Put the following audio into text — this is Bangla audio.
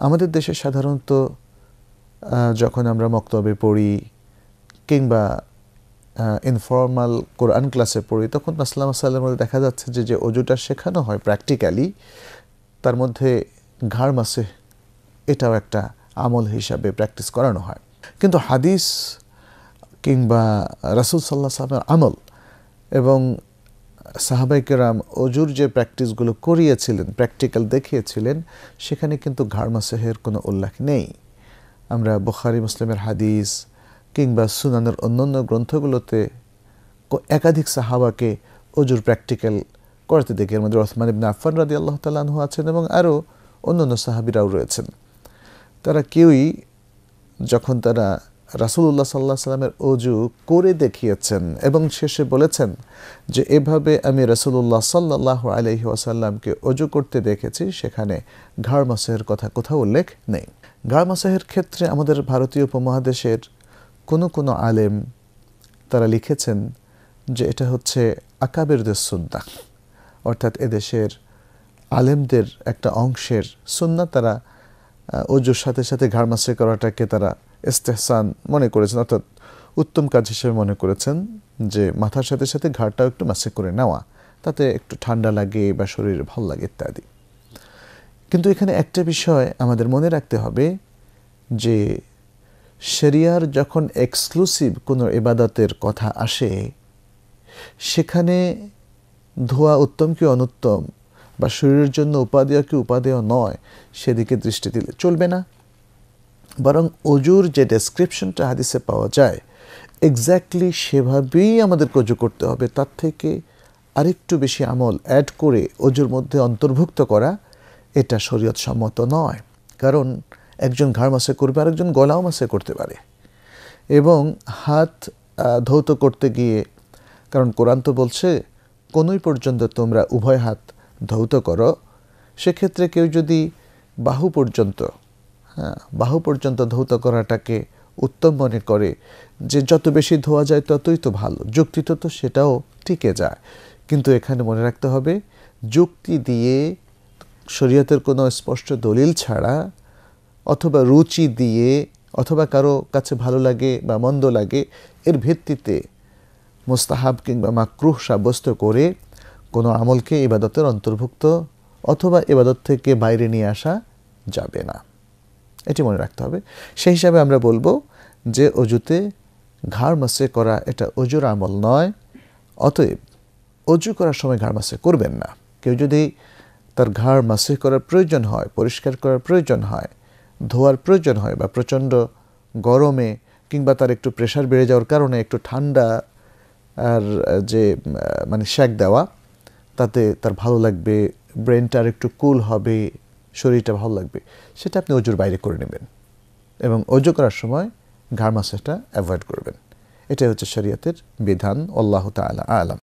আমাদের দেশে সাধারণত যখন আমরা মক্তবে পড়ি কিংবা ইনফর্মাল কোরআন ক্লাসে পড়ি, তখন রাসূলুল্লাহ সাল্লাল্লাহু আলাইহি ওয়াসাল্লামের দেখা যাচ্ছে যে অজুটা শেখানো হয় প্র্যাকটিক্যালি, তার মধ্যে ঘাড় মাসে এটাও একটা আমল হিসাবে প্র্যাকটিস করানো হয়। কিন্তু হাদিস কিংবা রাসূল সাল্লাল্লাহু আলাইহি ওয়াসাল্লামের আমল এবং সাহাবায়ে কেরাম অজুর যে প্র্যাকটিসগুলো করিয়েছিলেন, প্র্যাকটিক্যাল দেখিয়েছিলেন, সেখানে কিন্তু ঘাড় মাসেহের কোনো উল্লেখ নেই। আমরা বুখারী মুসলিমের হাদিস কিংবা সুনানের অন্যান্য গ্রন্থগুলোতে একাধিক সাহাবাকে অজুর প্র্যাকটিক্যাল করতে দেখি। এর মধ্যে ওসমান ইবনে আফফান রাদিয়াল্লাহু তাআলা আনহু আছেন এবং আরও অন্যান্য সাহাবীরাও রয়েছেন। তারা কেউই যখন তারা রাসূলুল্লাহ সাল্লাল্লাহু আলাইহি ওয়াসাল্লামের অজু করে দেখিয়েছেন এবং শেষে বলেছেন যে এভাবে আমি রাসূলুল্লাহ সাল্লাল্লাহু আলাইহি ওয়াসাল্লামকে অজু করতে দেখেছি, সেখানে ঘাড় মাসেহের কথা কোথাও উল্লেখ নেই। ঘাড় মাসেহের ক্ষেত্রে আমাদের ভারতীয় উপমহাদেশের কোনো আলেম তারা লিখেছেন যে এটা হচ্ছে আকাবেরদের সুন্নাহ, অর্থাৎ এদেশের আলেমদের একটা অংশের সুন্নাহ। তারা অজুর সাথে সাথে ঘাড় মাসে করাটাকে তারা ইস্তেহসান মনে করেছেন, অর্থাৎ উত্তম কাজ হিসেবে মনে করেছেন যে মাথার সাথে সাথে ঘাড়টাও একটু মাসে করে নেওয়া, তাতে একটু ঠান্ডা লাগে বা শরীরে ভালো লাগে ইত্যাদি। কিন্তু এখানে একটা বিষয় আমাদের মনে রাখতে হবে যে শরিয়ার যখন এক্সক্লুসিভ কোনো ইবাদতের কথা আসে, সেখানে ধোয়া উত্তম কি অনুত্তম বা শরীরের জন্য উপাদেয় কি উপাদেয় নয়, সেদিকে দৃষ্টি দিলে চলবে না। বরং অজুর যে ডেসক্রিপশনটা হাদিসে পাওয়া যায়, এক্স্যাক্টলি সেভাবেই আমাদেরকে অজু করতে হবে। তার থেকে আরেকটু বেশি আমল অ্যাড করে অজুর মধ্যে অন্তর্ভুক্ত করা, এটা শরীয়ত সম্মত নয়। কারণ একজন ঘাড় মাসে করবে, আরেকজন গলাও মাসে করতে পারে। এবং হাত ধৌত করতে গিয়ে, কারণ কোরআন তো বলছে কোনই পর্যন্ত তোমরা উভয় হাত ধৌত করো, সেক্ষেত্রে কেউ যদি বাহু পর্যন্ত ধৌত করাটাকে উত্তম মনে করে যে যত বেশি ধোয়া যায় ততই তো ভালো, যুক্তি তো সেটাও টিকে যায়। কিন্তু এখানে মনে রাখতে হবে, যুক্তি দিয়ে শরীয়তের কোনো স্পষ্ট দলিল ছাড়া অথবা রুচি দিয়ে অথবা কারো কাছে ভালো লাগে বা মন্দ লাগে এর ভিত্তিতে মুস্তাহাব কিংবা মাকরুহ সাব্যস্ত করে কোনো আমলকে ইবাদতের অন্তর্ভুক্ত অথবা ইবাদত থেকে বাইরে নিয়ে আসা যাবে না, এটি মনে রাখতে হবে। সেই হিসাবে আমরা বলবো যে অজুতে ঘাড় মাসে করা এটা অজুর আমল নয়। অতএব অজু করার সময় ঘাড় মাসে করবেন না। কেউ যদি তার ঘাড় মাসে করার প্রয়োজন হয়, পরিষ্কার করার প্রয়োজন হয়, ধোয়ার প্রয়োজন হয় বা প্রচণ্ড গরমে কিংবা তার একটু প্রেশার বেড়ে যাওয়ার কারণে একটু ঠান্ডা আর যে সেক দেওয়া, তাতে তার ভালো লাগবে, ব্রেনটা আর একটু কুল হবে, শরীরটা ভালো লাগবে, সেটা আপনি অজুর বাইরে করে নেবেন এবং অজু করার সময় ঘাড় মাসাজটা অ্যাভয়েড করবেন। এটাই হচ্ছে শরীয়তের বিধান। আল্লাহু তাআলা আ'লাম।